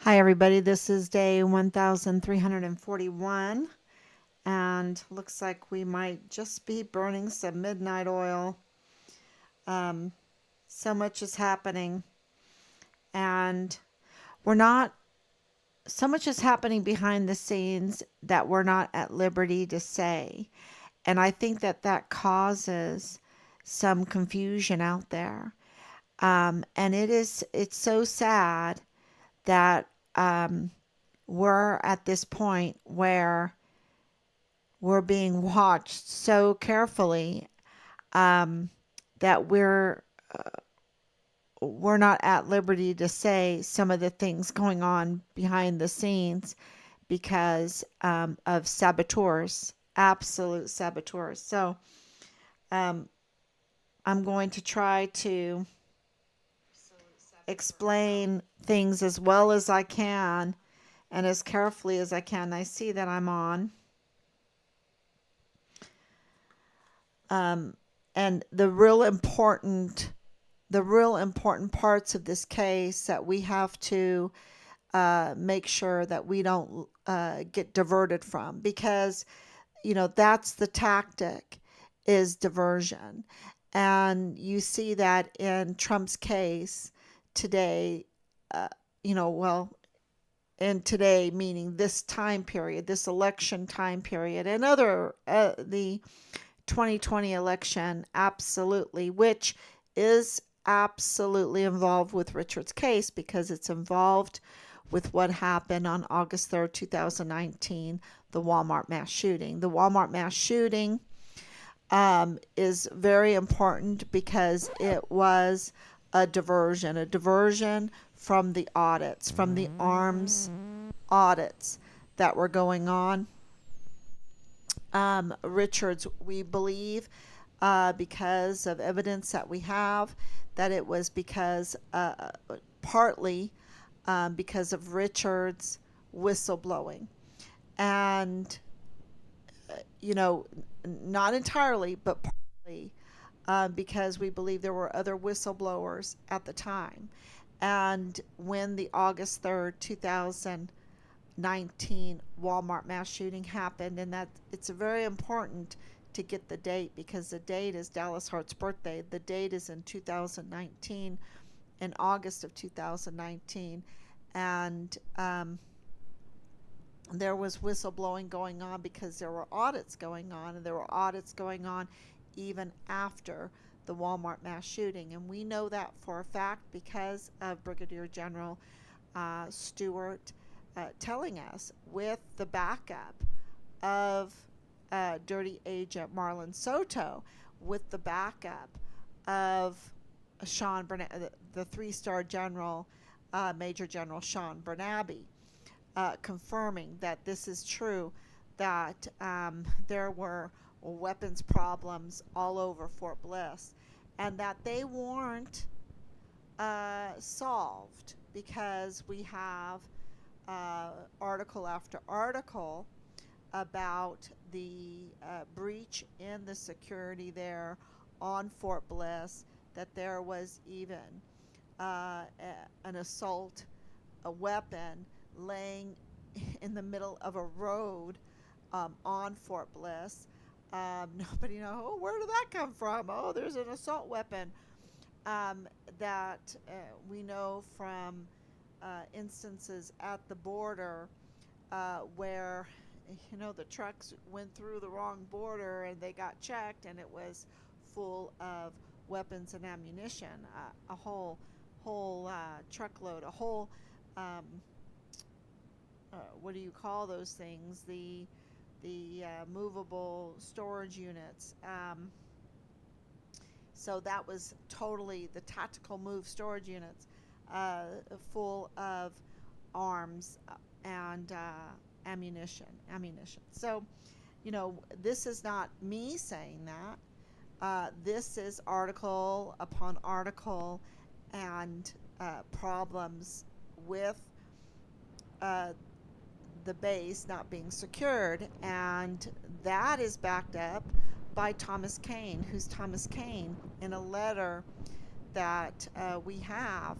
Hi, everybody. This is day 1341, and looks like we might just be burning some midnight oil. Um, so much is happening, and we're not, so much is happening behind the scenes that we're not at liberty to say. And I think that that causes some confusion out there. And it's so sad that we're at this point where we're being watched so carefully um, that we're not at liberty to say some of the things going on behind the scenes because of saboteurs, absolute saboteurs. So um, I'm going to try to explain things as well as I can and as carefully as I can. I see that I'm on. Um, and the real important parts of this case that we have to make sure that we don't get diverted from, because that's the tactic, is diversion. And you see that in Trump's case today. uh, well, and today meaning this time period, this election time period, and other the 2020 election, absolutely, which is absolutely involved with Richard's case because it's involved with what happened on August 3rd, 2019, the Walmart mass shooting. The Walmart mass shooting is very important because it was a diversion from the audits, from the arms audits that were going on. Richards, we believe, because of evidence that we have, that it was because, partly, because of Richards' whistleblowing. And, you know, not entirely, but partly, because we believe there were other whistleblowers at the time. And when the August 3rd, 2019 Walmart mass shooting happened, and that it's very important to get the date because the date is Dallas Hart's birthday. The date is in 2019, in August of 2019, and there was whistleblowing going on because there were audits going on, and there were audits going on even after the Walmart mass shooting. And we know that for a fact because of Brigadier General Stewart telling us, with the backup of Dirty Agent Marlon Soto, with the backup of Sean Bernabé, the three-star general, Major General Sean Bernabé, confirming that this is true, that there were weapons problems all over Fort Bliss, and that they weren't solved because we have article after article about the breach in the security there on Fort Bliss, that there was even an assault, a weapon laying in the middle of a road on Fort Bliss. Nobody knows, oh, where did that come from? Oh, there's an assault weapon. That we know from instances at the border where the trucks went through the wrong border and they got checked, and it was full of weapons and ammunition, a whole truckload, a whole what do you call those things? The movable storage units. So that was totally the tactical move storage units, uh, full of arms and ammunition. So, this is not me saying that. This is article upon article, and problems with uh, the base not being secured, and that is backed up by Thomas Kane. Who's Thomas Kane? In a letter that we have,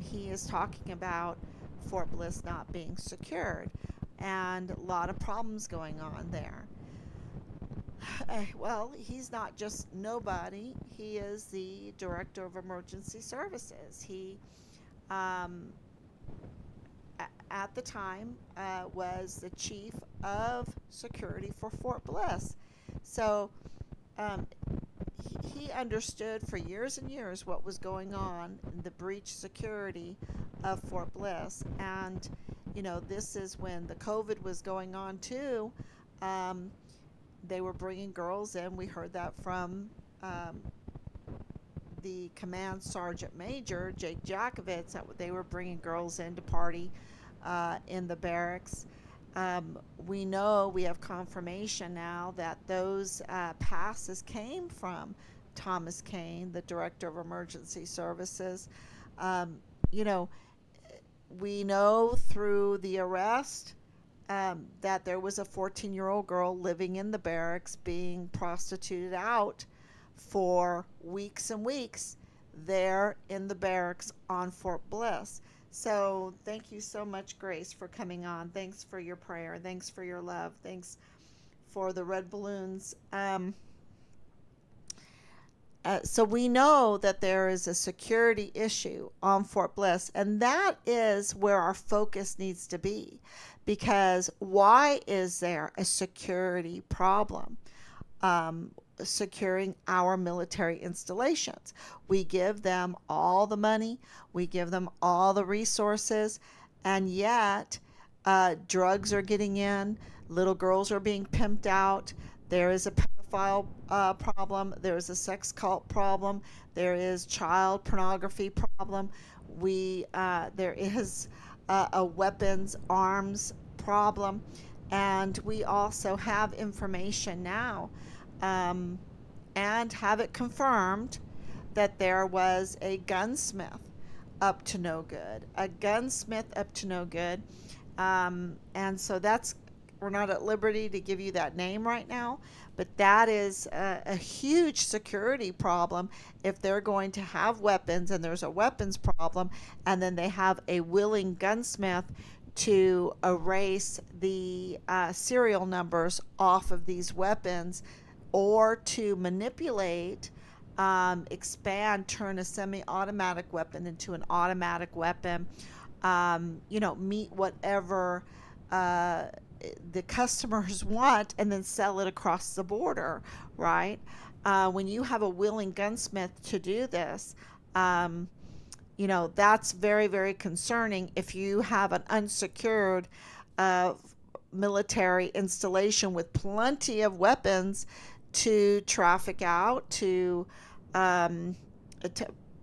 he is talking about Fort Bliss not being secured, and a lot of problems going on there. Well, he's not just nobody. He is the director of emergency services. He, um, at the time, was the chief of security for Fort Bliss. So um, he understood for years and years what was going on in the breach security of Fort Bliss. And, this is when the COVID was going on too. Um, they were bringing girls in. We heard that from um, the command sergeant major, Jake Jakovitz, that they were bringing girls in to party in the barracks. We know, we have confirmation now that those passes came from Thomas Kane, the director of emergency services. Um, you know, we know through the arrest that there was a 14-year-old girl living in the barracks being prostituted out for weeks and weeks there in the barracks on Fort Bliss. So thank you so much, Grace, for coming on. Thanks for your prayer. Thanks for your love. Thanks for the red balloons. So we know that there is a security issue on Fort Bliss, and that is where our focus needs to be. Because why is there a security problem? Securing our military installations. We give them all the money, we give them all the resources, and yet drugs are getting in, little girls are being pimped out, there is a pedophile problem, there is a sex cult problem, there is child pornography problem, there is a weapons, arms problem, and we also have information now and have it confirmed that there was a gunsmith up to no good. A gunsmith up to no good. And so we're not at liberty to give you that name right now, but that is a huge security problem if they're going to have weapons and there's a weapons problem, and then they have a willing gunsmith to erase the serial numbers off of these weapons, or to manipulate, expand, turn a semi-automatic weapon into an automatic weapon, meet whatever the customers want, and then sell it across the border, right? When you have a willing gunsmith to do this, that's very, very concerning if you have an unsecured military installation with plenty of weapons to traffic out, to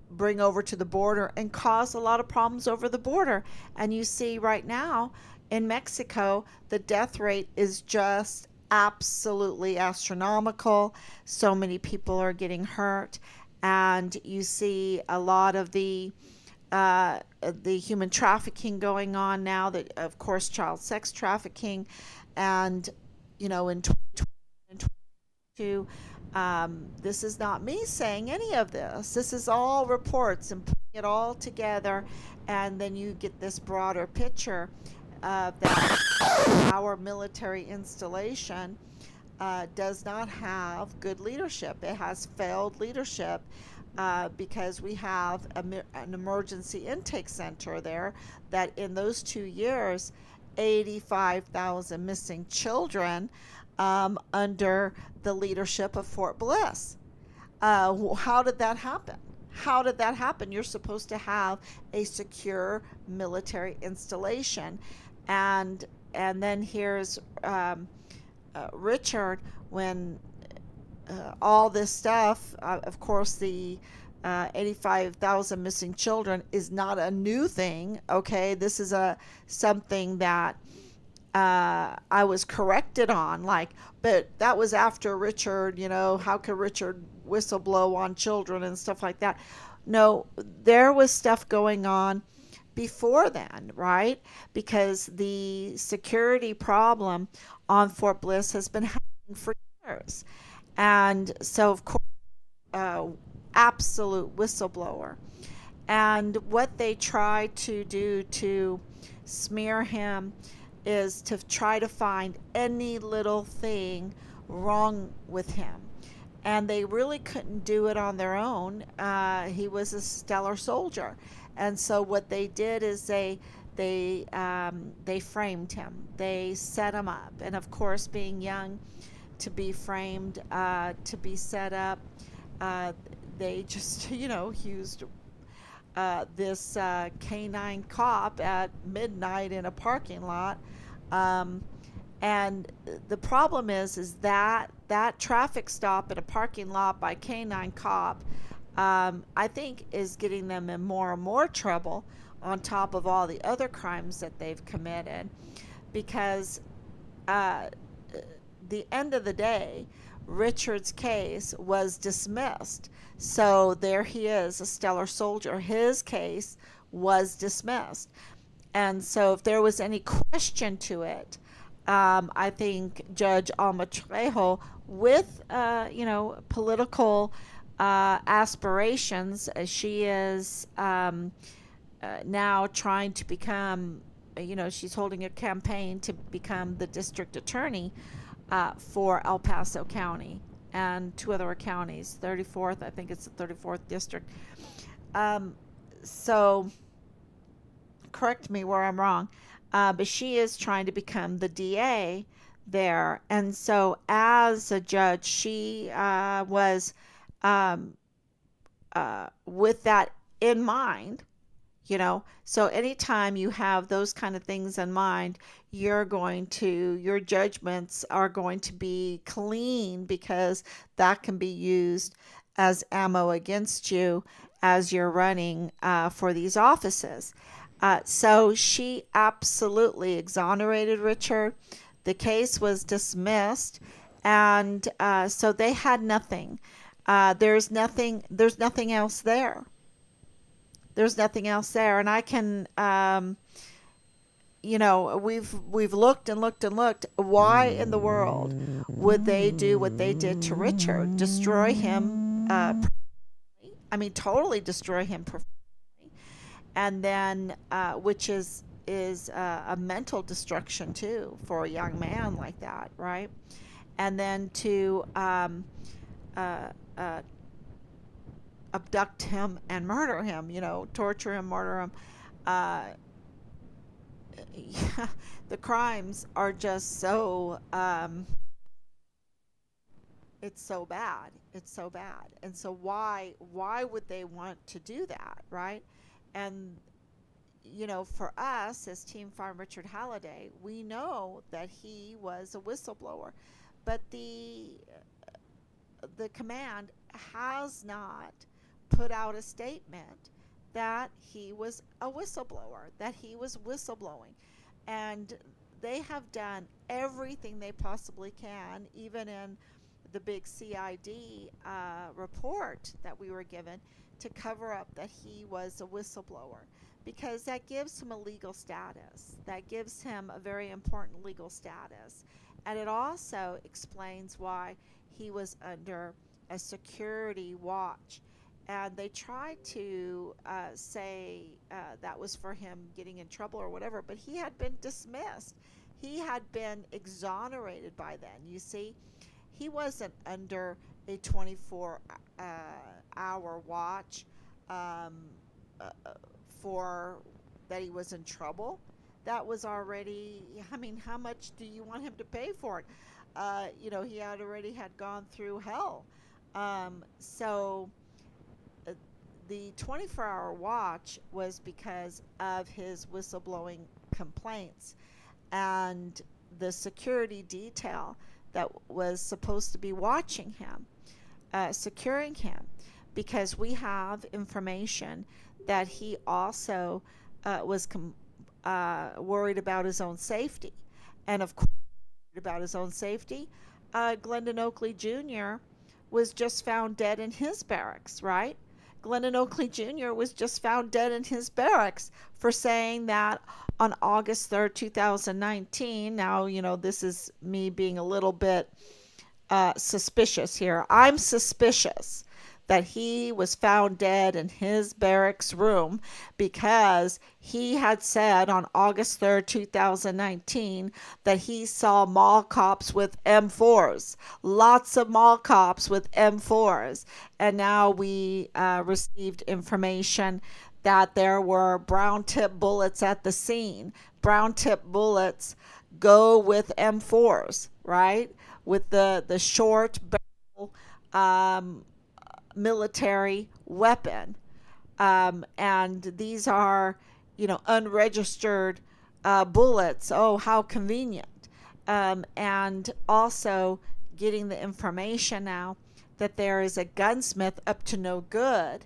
bring over to the border and cause a lot of problems over the border. And you see right now in Mexico, the death rate is just absolutely astronomical. So many people are getting hurt. And you see a lot of the human trafficking going on now, that of course child sex trafficking, and in 2022, this is not me saying any of this. This is all reports and putting it all together, and then you get this broader picture that our military installation does not have good leadership. It has failed leadership because we have an emergency intake center there that in those 2 years, 85,000 missing children under the leadership of Fort Bliss. How did that happen? How did that happen? You're supposed to have a secure military installation. And then here's Richard, when all this stuff, of course, the 85,000 missing children is not a new thing. Okay, this is something that I was corrected on. But that was after Richard. How could Richard whistleblow on children and stuff like that? No, there was stuff going on before then, right? Because the security problem on Fort Bliss has been happening for years. And so, of course, absolute whistleblower. And what they try to do to smear him, is to try to find any little thing wrong with him. And they really couldn't do it on their own. He was a stellar soldier, and so what they did is they framed him. They set him up, and of course, being young, to be framed, to be set up, uh, they just used this canine cop at midnight in a parking lot. Um, and the problem is that that traffic stop in a parking lot by canine cop, I think, is getting them in more and more trouble on top of all the other crimes that they've committed. Because uh, the end of the day, Richard's case was dismissed. So there he is, a stellar soldier. His case was dismissed. And so if there was any question to it, I think Judge Alma Trejo, with political aspirations, as she is now trying to become, she's holding a campaign to become the district attorney for El Paso County and two other counties, 34th, I think it's the 34th district. Um, so correct me where I'm wrong, but she is trying to become the DA there. And so, as a judge, she was um, with that in mind. So anytime you have those kind of things in mind, your judgments are going to be clean, because that can be used as ammo against you as you're running for these offices. So she absolutely exonerated Richard. The case was dismissed, and so they had nothing. There's nothing. There's nothing else there. There's nothing else there, and I can, we've looked and looked and looked. Why in the world would they do what they did to Richard? Destroy him? I mean, totally destroy him, and then which is a mental destruction too for a young man like that, right? And then to uh, uh, abduct him and murder him, torture him, murder him. Uh, yeah, the crimes are just so, it's so bad. It's so bad. And so why would they want to do that, right? And for us as Team Farm Richard Halliday, we know that he was a whistleblower, but the command has not put out a statement that he was a whistleblower, that he was whistleblowing. And they have done everything they possibly can, even in the big CID report that we were given, to cover up that he was a whistleblower, because that gives him a legal status. That gives him a very important legal status. And it also explains why he was under a security watch. And they tried to say that was for him getting in trouble or whatever, but he had been dismissed. He had been exonerated by then. You see, he wasn't under a 24-hour watch um, uh, for that he was in trouble. That was already, I mean, how much do you want him to pay for it? He had already had gone through hell. So the 24-hour watch was because of his whistleblowing complaints, and the security detail that was supposed to be watching him, securing him, because we have information that he also was worried about his own safety. And of course, about his own safety, Glendon Oakley Jr. was just found dead in his barracks, right? Glendon Oakley Jr. was just found dead in his barracks for saying that on August 3rd, 2019. Now, this is me being a little bit suspicious here. I'm suspicious that he was found dead in his barracks room because he had said on August 3rd, 2019, that he saw mall cops with M4s, lots of mall cops with M4s. And now we received information that there were brown tip bullets at the scene. Brown tip bullets go with M4s, right? With the short barrel um, military weapon. And these are, unregistered bullets. Oh, how convenient. And also getting the information now that there is a gunsmith up to no good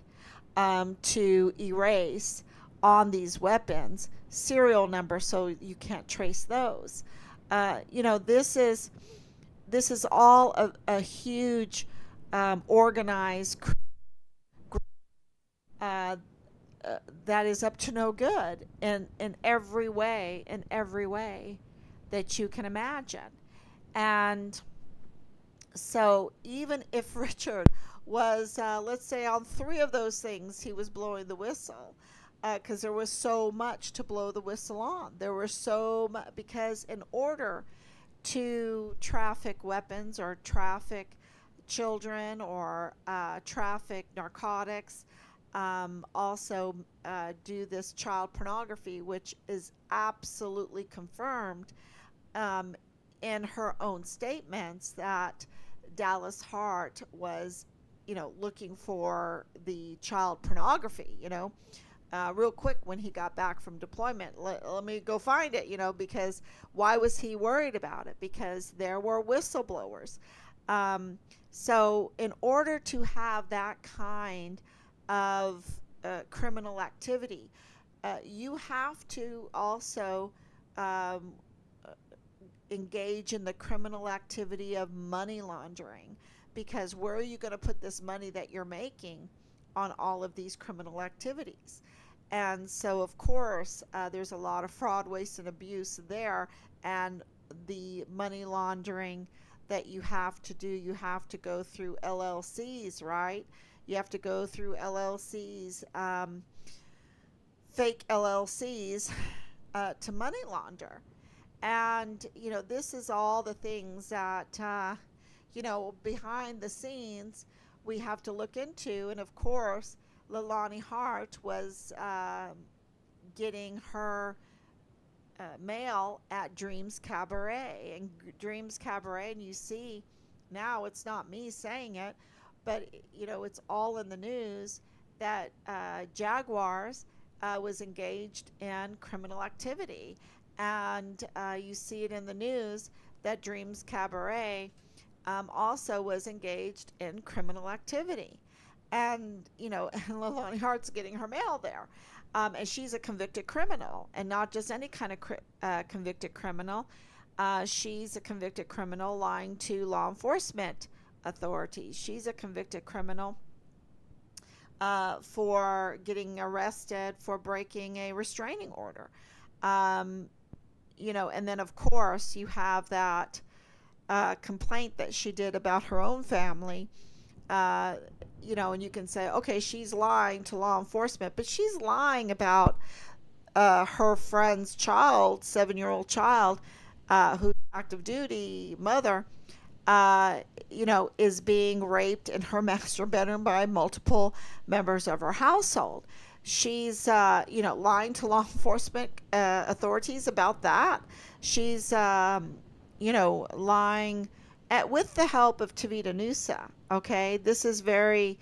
to erase on these weapons serial numbers so you can't trace those. This is all a huge organized uh, that is up to no good in every way that you can imagine. And so even if Richard was, let's say, on three of those things, he was blowing the whistle, because there was so much to blow the whistle on. There were so much, because in order to traffic weapons or traffic children or traffic narcotics, also do this child pornography, which is absolutely confirmed um, in her own statements that Dallas Hart was, looking for the child pornography, real quick when he got back from deployment. Let me go find it, because why was he worried about it? Because there were whistleblowers. So, in order to have that kind of criminal activity, you have to also um, engage in the criminal activity of money laundering, because where are you going to put this money that you're making on all of these criminal activities? And so, of course, there's a lot of fraud, waste, and abuse there. And the money laundering that you have to do, you have to go through LLCs, right? You have to go through LLCs, fake LLCs, to money launder. And, this is all the things that, behind the scenes we have to look into. And of course, Leilani Hart was getting her mail at Dreams Cabaret. And Dreams Cabaret, and you see now, it's not me saying it, but, it's all in the news that Jaguars was engaged in criminal activity. And you see it in the news that Dreams Cabaret also was engaged in criminal activity. And, and Leilani Hart's getting her mail there. And she's a convicted criminal, and not just any kind of convicted criminal. She's a convicted criminal lying to law enforcement authorities. She's a convicted criminal for getting arrested for breaking a restraining order. Um, and then of course you have that complaint that she did about her own family. uh, and you can say, okay, she's lying to law enforcement, but she's lying about her friend's child, 7-year-old child, who's active duty mother, uh, is being raped in her master bedroom by multiple members of her household. She's, lying to law enforcement authorities about that. She's, lying with the help of Tavita Nusa. Okay, this is very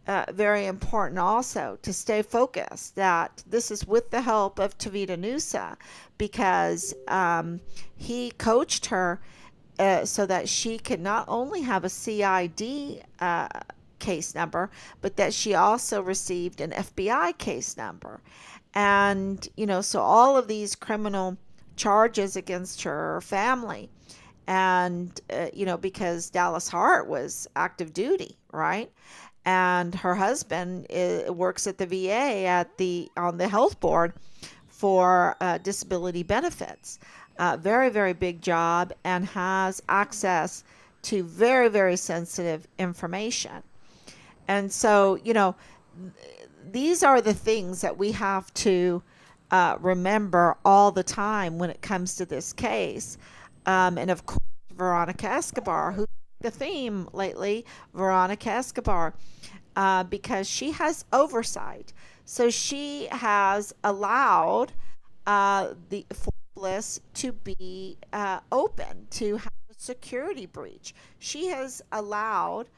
important also to stay focused that this is with the help of Tavita Nusa, because he coached her so that she could not only have a CID case number, but that she also received an FBI case number. And, so all of these criminal charges against her family. And, because Dallas Hart was active duty, right? And her husband works at the VA on the health board for disability benefits. Very, very big job, and has access to very, very sensitive information. And so, these are the things that we have to remember all the time when it comes to this case. And of course, Veronica Escobar, who's the theme lately, Veronica Escobar, because she has oversight. So she has allowed the Fort Bliss to be open, to have a security breach. She has allowed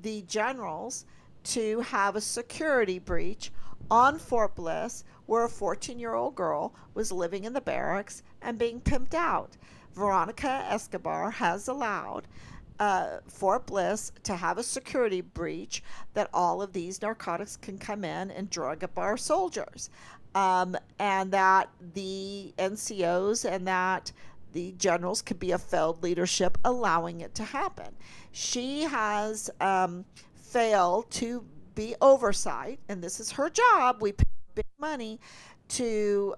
the generals to have a security breach on Fort Bliss where a 14-year-old girl was living in the barracks and being pimped out. Veronica Escobar has allowed Fort Bliss to have a security breach that all of these narcotics can come in and drug up our soldiers. And that the NCOs and that the generals could be a failed leadership allowing it to happen. She has failed to be oversight, and this is her job. We pay big money to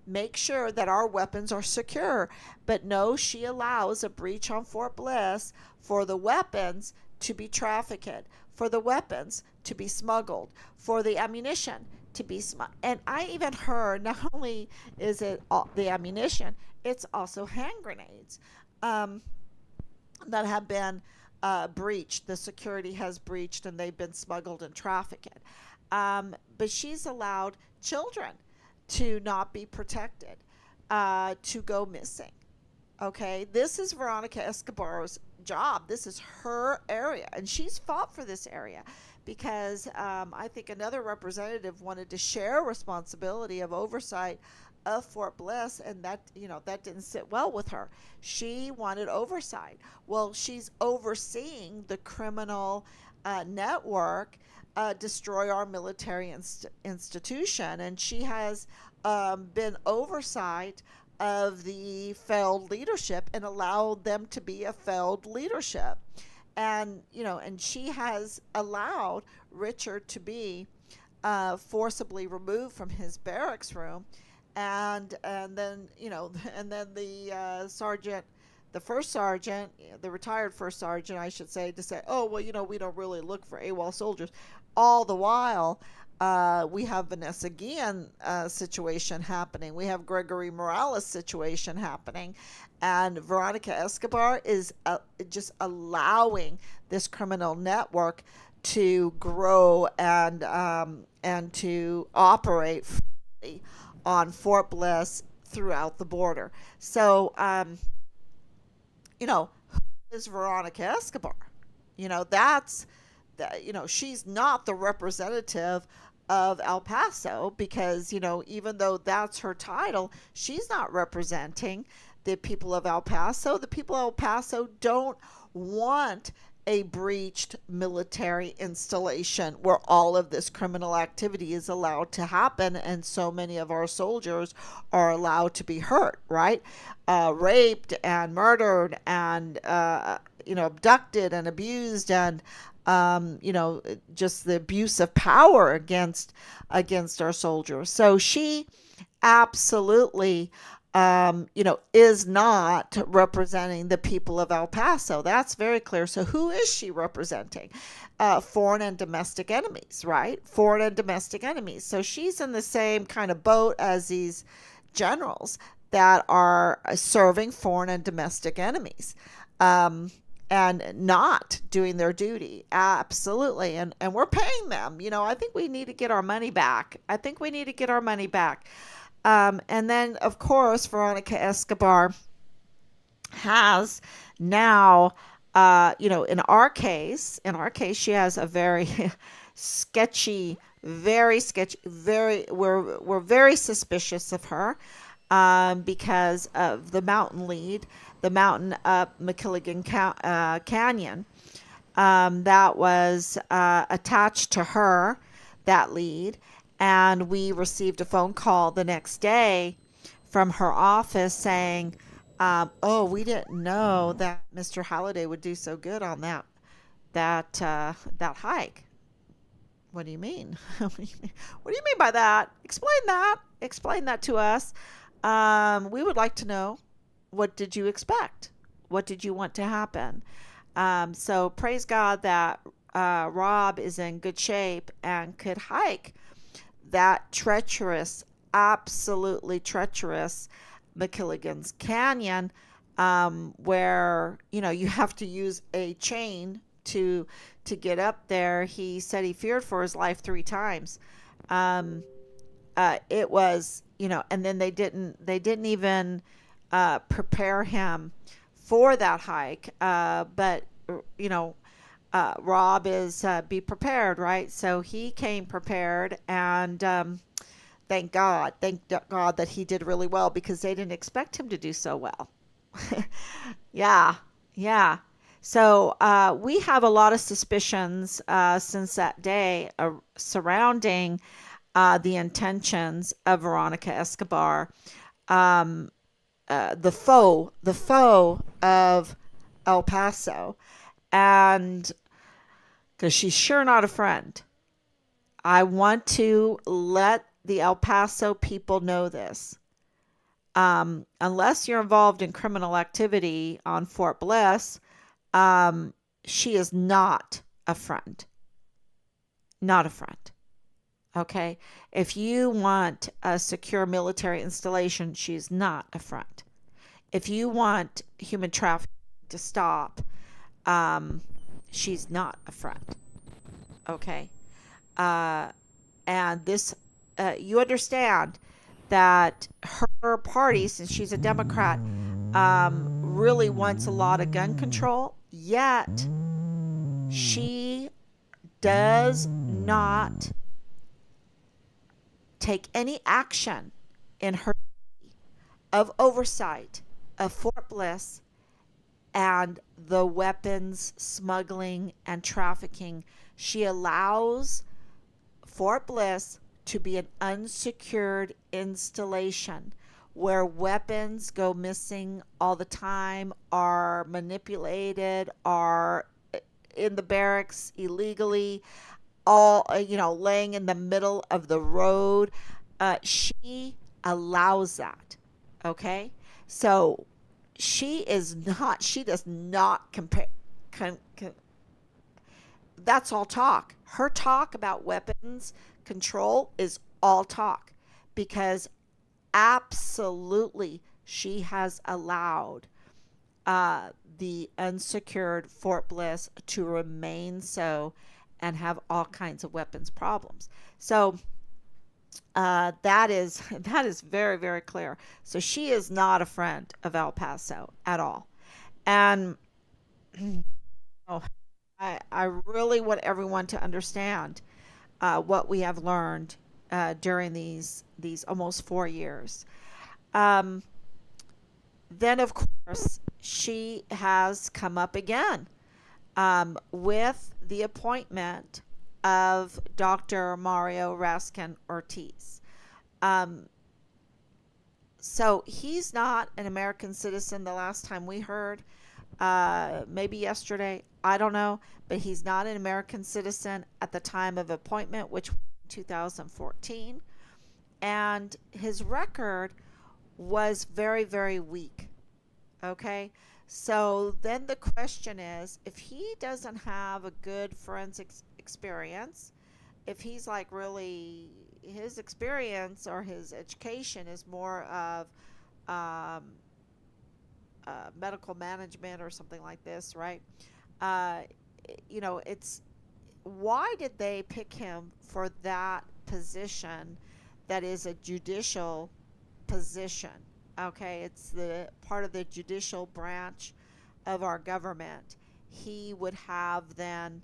make sure that our weapons are secure. But no, she allows a breach on Fort Bliss for the weapons to be trafficked, for the weapons to be smuggled, for the ammunition to be smuggled. And I even heard not only is it the ammunition, it's also hand grenades that have been breached. The security has breached and they've been smuggled and trafficked. But she's allowed children to not be protected, to go missing. Okay, this is Veronica Escobar's job. This is her area, and she's fought for this area because I think another representative wanted to share responsibility of oversight of Fort Bliss, and that didn't sit well with her. She wanted oversight. Well, she's overseeing the criminal network destroy our military institution, and she has been oversight of the failed leadership and allowed them to be a failed leadership. And she has allowed Richard to be forcibly removed from his barracks room, and then and then the sergeant, the first sergeant, the retired first sergeant, I should say, to say, oh well, we don't really look for AWOL soldiers. All the while, we have Vanessa Guillen situation happening. We have Gregory Morales situation happening. And Veronica Escobar is just allowing this criminal network to grow and to operate freely on Fort Bliss throughout the border. So, who is Veronica Escobar? That's she's not the representative of El Paso because, even though that's her title, she's not representing the people of El Paso. The people of El Paso don't want a breached military installation where all of this criminal activity is allowed to happen and so many of our soldiers are allowed to be hurt, right? Raped and murdered and, abducted and abused and just the abuse of power against our soldiers. So she absolutely, is not representing the people of El Paso. That's very clear. So who is she representing? Foreign and domestic enemies, right? Foreign and domestic enemies. So she's in the same kind of boat as these generals that are serving foreign and domestic enemies. And not doing their duty. Absolutely. And we're paying them. I think we need to get our money back. And then, of course, Veronica Escobar has now, in our case, she has a very sketchy, we're very suspicious of her because of the mountain lead, the mountain up McKilligan Canyon that was attached to her, that lead. And we received a phone call the next day from her office saying, oh, we didn't know that Mr. Halliday would do so good on that hike. What do you mean? What do you mean by that? Explain that to us. We would like to know, what did you expect? What did you want to happen? So praise God that Rob is in good shape and could hike that treacherous, absolutely treacherous McKilligan's Canyon, where you have to use a chain to get up there. He said he feared for his life 3 times. Um, it was, and then they didn't even prepare him for that hike. But you know, Rob is be prepared, right? So he came prepared, and thank God that he did really well because they didn't expect him to do so well. Yeah, yeah. So we have a lot of suspicions since that day surrounding the intentions of Veronica Escobar, um, the foe of El Paso, and because she's sure not a friend. I want to let the El Paso people know this. Unless you're involved in criminal activity on Fort Bliss, um, she is not a friend. Not a friend. Okay. If you want a secure military installation, she's not a friend. If you want human trafficking to stop, um, she's not a friend. Okay. Uh, and this, you understand that her party, since she's a Democrat, really wants a lot of gun control, yet she does not take any action in her of oversight of Fort Bliss and the weapons smuggling and trafficking. She allows Fort Bliss to be an unsecured installation where weapons go missing all the time, are manipulated, are in the barracks illegally, all laying in the middle of the road. She allows that. Okay, so she does not compare. Con, con, that's all talk. Her talk about weapons control is all talk because absolutely she has allowed the unsecured Fort Bliss to remain so and have all kinds of weapons problems. So that is very, very clear. So she is not a friend of El Paso at all. And oh, I really want everyone to understand what we have learned during these almost 4 years. Um, then, of course, she has come up again with the appointment of Dr. Mario Raskin Ortiz. Um, so he's not an American citizen the last time we heard, maybe yesterday, I don't know, but he's not an American citizen at the time of appointment, which was 2014. And his record was very, very weak. Okay. So then the question is if he doesn't have a good forensics experience, if he's like really his experience or his education is more of um, medical management or something like this, right? Uh, it's why did they pick him for that position that is a judicial position? Okay, it's the part of the judicial branch of our government. He would have then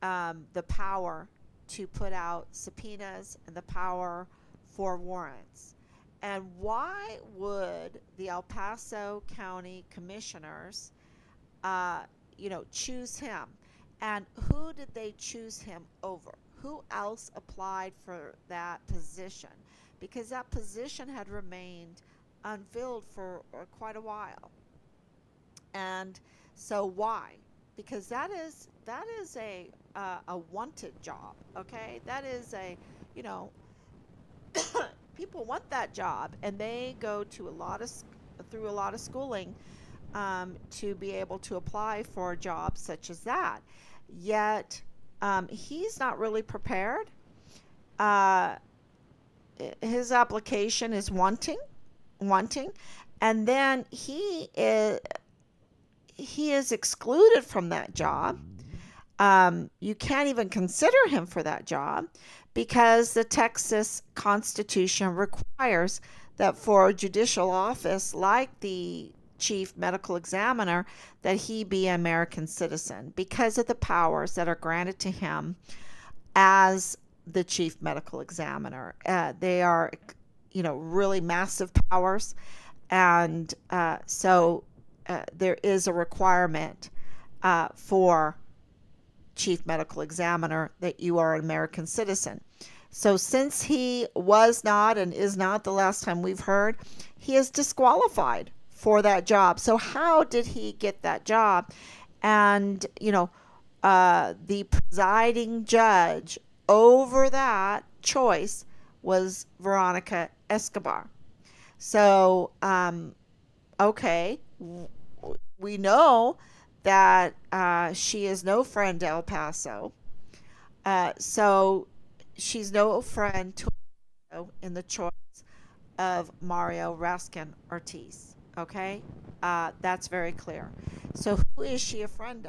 the power to put out subpoenas and the power for warrants. And why would the El Paso County Commissioners, choose him? And who did they choose him over? Who else applied for that position? Because that position had remained unfilled for quite a while. And so why? Because that is a wanted job. Okay, that is you know people want that job, and they go to through a lot of schooling to be able to apply for jobs such as that. Yet he's not really prepared. Uh, his application is wanting, and then he is excluded from that job. You can't even consider him for that job because the Texas Constitution requires that for a judicial office like the chief medical examiner that he be an American citizen because of the powers that are granted to him as the chief medical examiner. They are, really massive powers, and there is a requirement for chief medical examiner that you are an American citizen. So since he was not and is not, the last time we've heard, he is disqualified for that job. So how did he get that job? And the presiding judge over that choice was Veronica Escobar. So okay, we know that she is no friend to El Paso. So she's no friend to in the choice of Mario Raskin Ortiz. Okay, that's very clear. So who is she a friend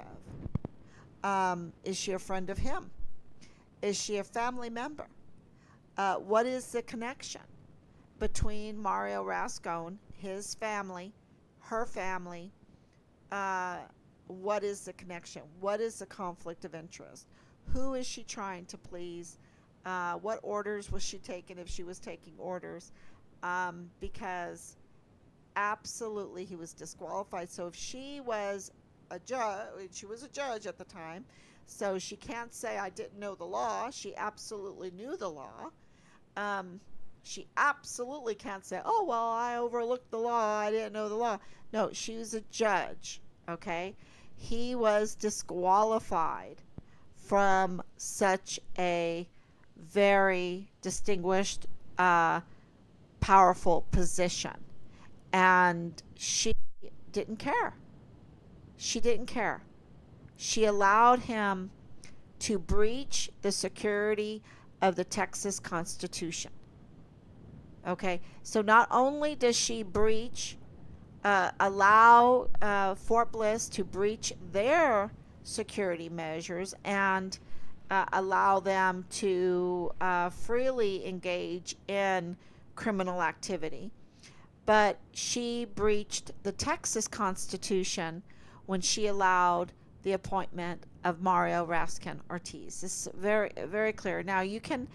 of? Is she a friend of him? Is she a family member? What is the connection between Mario Rascon, his family, her family? What is the connection? What is the conflict of interest? Who is she trying to please? What orders was she taking if she was taking orders? Because absolutely he was disqualified. So if she was a judge at the time, so she can't say I didn't know the law. She absolutely knew the law. She absolutely can't say, oh, well, I overlooked the law. I didn't know the law. No, she was a judge. Okay. He was disqualified from such a very distinguished, powerful position. And she didn't care. She didn't care. She allowed him to breach the security of the Texas Constitution. Okay, so not only does she allow Fort Bliss to breach their security measures and allow them to freely engage in criminal activity, but she breached the Texas Constitution when she allowed the appointment of Mario Raskin Ortiz. This is very, very clear. Now you can,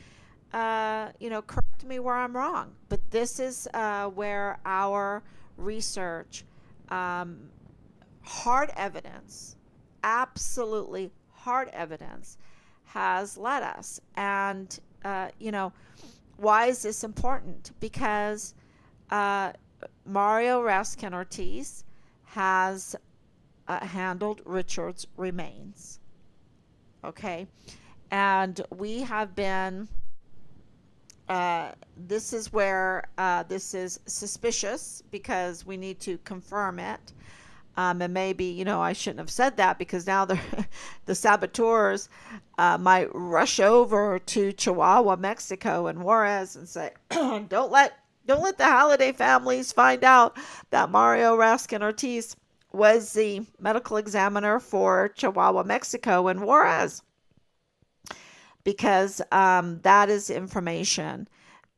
correct me where I'm wrong, but this is where our research, hard evidence, absolutely hard evidence, has led us. And why is this important? Because Mario Raskin Ortiz has handled Richard's remains. Okay. And we have been, this is where this is suspicious because we need to confirm it. And maybe, I shouldn't have said that because now the saboteurs might rush over to Chihuahua, Mexico and Juarez and say, don't let the Halliday families find out that Mario Raskin Ortiz was the medical examiner for Chihuahua, Mexico and Juarez, because that is information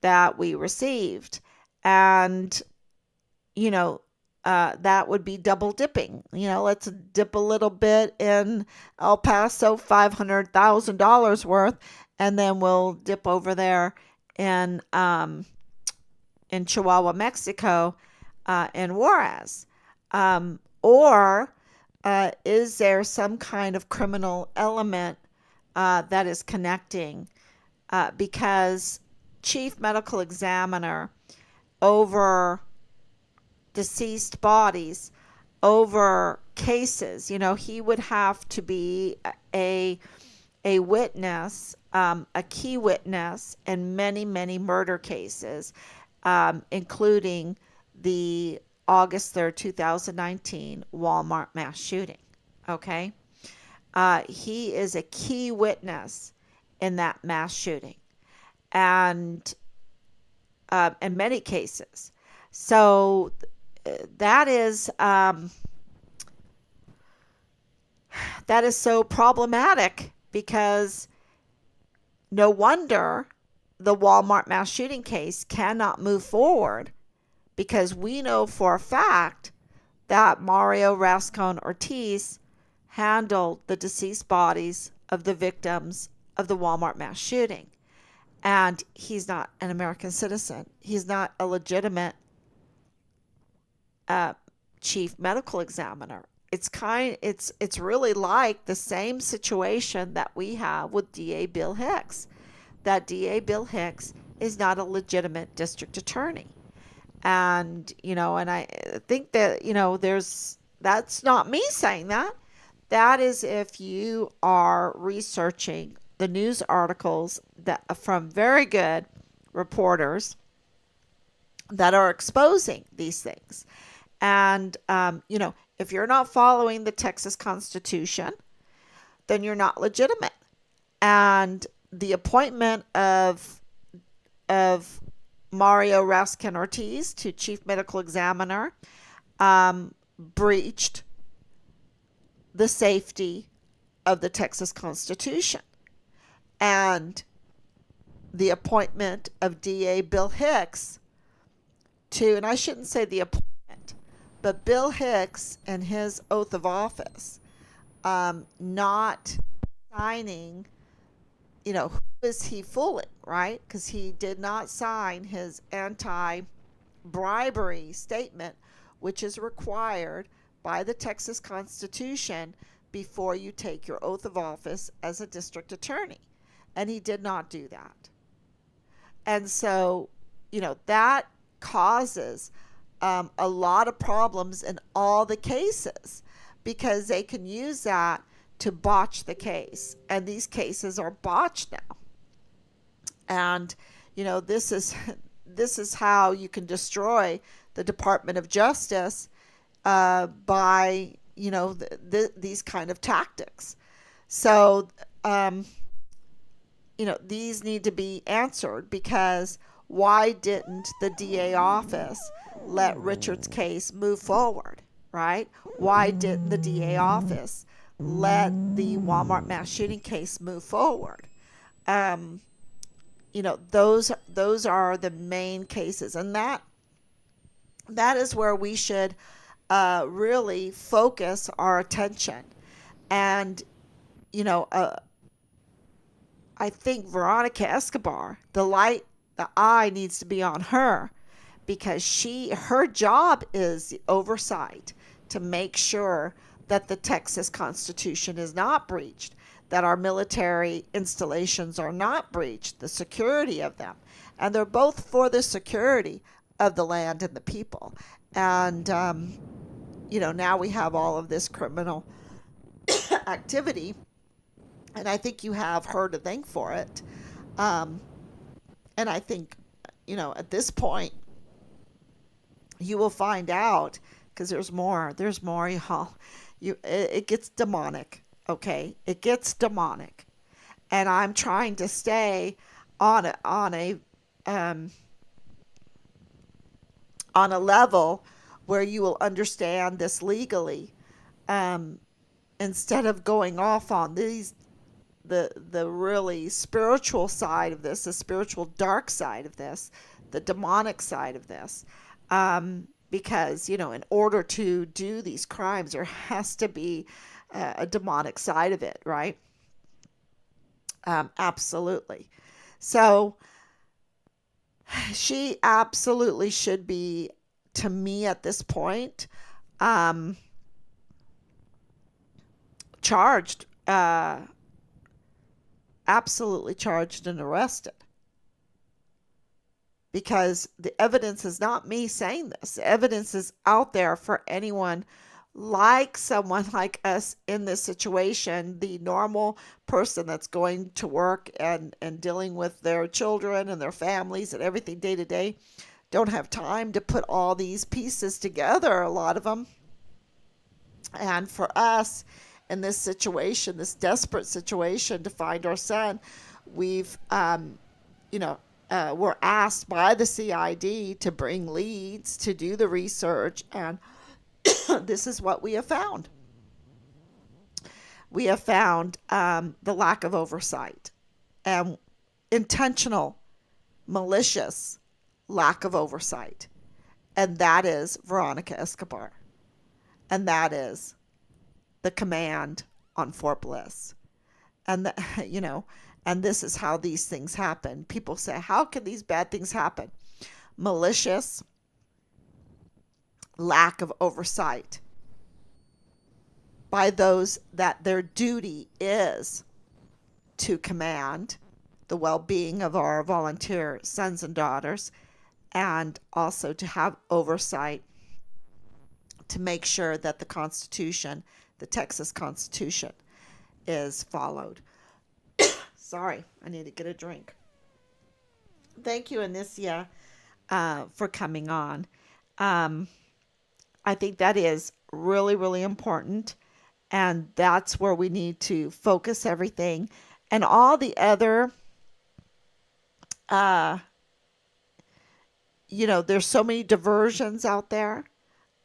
that we received. And, that would be double dipping. Let's dip a little bit in El Paso, $500,000 worth, and then we'll dip over there in Chihuahua, Mexico, in Juarez. Or is there some kind of criminal element that is connecting? Because chief medical examiner over deceased bodies, over cases, he would have to be a witness, a key witness in many, many murder cases, including the August 3rd, 2019 Walmart mass shooting. Okay. He is a key witness in that mass shooting, and in many cases. So that is that is so problematic because no wonder the Walmart mass shooting case cannot move forward, because we know for a fact that Mario Rascon Ortiz handled the deceased bodies of the victims of the Walmart mass shooting. And he's not an American citizen. He's not a legitimate uh, chief medical examiner. It's really like the same situation that we have with DA Bill Hicks. That DA Bill Hicks is not a legitimate district attorney. And I think that, that's not me saying that. That is if you are researching the news articles that from very good reporters that are exposing these things. And, if you're not following the Texas Constitution, then you're not legitimate. And the appointment of Mario Raskin Ortiz to chief medical examiner breached the safety of the Texas Constitution. And the appointment of DA Bill Hicks and I shouldn't say the appointment, but Bill Hicks and his oath of office, not signing, who is he fooling, right? Because he did not sign his anti-bribery statement, which is required by the Texas Constitution before you take your oath of office as a district attorney. And he did not do that. And so, that causes a lot of problems in all the cases, because they can use that to botch the case. And these cases are botched now. And, this is how you can destroy the Department of Justice by, these kind of tactics. So, these need to be answered, because why didn't the DA office let Richard's case move forward, right? Why didn't the DA office let the Walmart mass shooting case move forward? Those are the main cases, and that is where we should really focus our attention. And I think Veronica Escobar, the eye needs to be on her, because her job is the oversight to make sure that the Texas Constitution is not breached, that our military installations are not breached, the security of them. And they're both for the security of the land and the people. And, now we have all of this criminal activity, and I think you have her to thank for it. And I think, at this point, you will find out, because there's more, y'all. It gets demonic, okay? It gets demonic. And I'm trying to stay on a level where you will understand this legally, instead of going off on the really spiritual side of this, the spiritual dark side of this, the demonic side of this. Because, in order to do these crimes, there has to be a demonic side of it, right? Absolutely. So she absolutely should be, to me at this point, charged, absolutely charged and arrested. Because the evidence is not me saying this. The evidence is out there for anyone like someone like us in this situation, the normal person that's going to work and dealing with their children and their families and everything day to day, don't have time to put all these pieces together, a lot of them. And for us in this situation, this desperate situation to find our son, we've, you know, we're asked by the CID to bring leads, to do the research, and this is what we have found. We have found the lack of oversight and intentional, malicious lack of oversight. And that is Veronica Escobar. And that is the command on Fort Bliss. And, you know, and this is how these things happen. People say, how can these bad things happen? Malicious, lack of oversight by those that their duty is to command the well-being of our volunteer sons and daughters, and also to have oversight to make sure that the Constitution, the Texas Constitution, is followed. Sorry, I need to get a drink. Thank you, Anicia, for coming on. I think that is really, really important. And that's where we need to focus everything. And all the other, you know, there's so many diversions out there.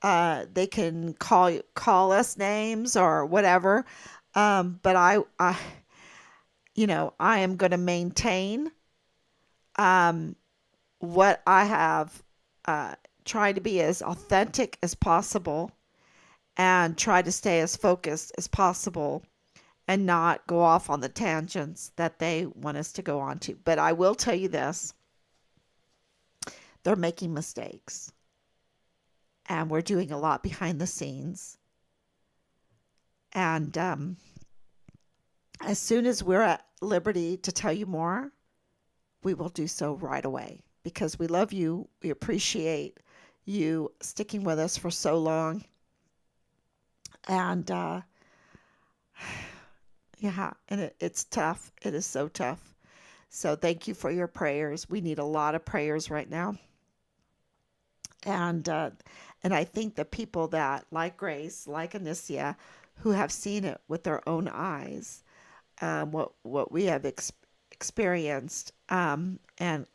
They can call us names or whatever. But I, you know, I am going to maintain what I have tried to be as authentic as possible and try to stay as focused as possible and not go off on the tangents that they want us to go on to. But I will tell you this, they're making mistakes. And we're doing a lot behind the scenes. And as soon as we're at liberty to tell you more, we will do so right away. Because we love you. We appreciate you sticking with us for so long. And yeah, and it's tough. It is so tough. So thank you for your prayers. We need a lot of prayers right now. And I think the people that, like Grace, like Anicia, who have seen it with their own eyes, what we have experienced, and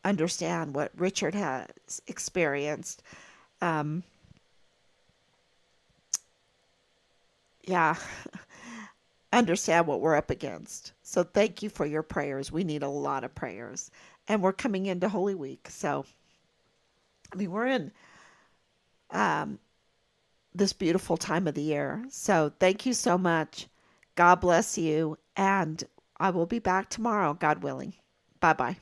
understand what Richard has experienced, yeah, understand what we're up against. So thank you for your prayers. We need a lot of prayers. And we're coming into Holy Week. So, I mean, we're in this beautiful time of the year. So thank you so much. God bless you. And I will be back tomorrow, God willing. Bye-bye.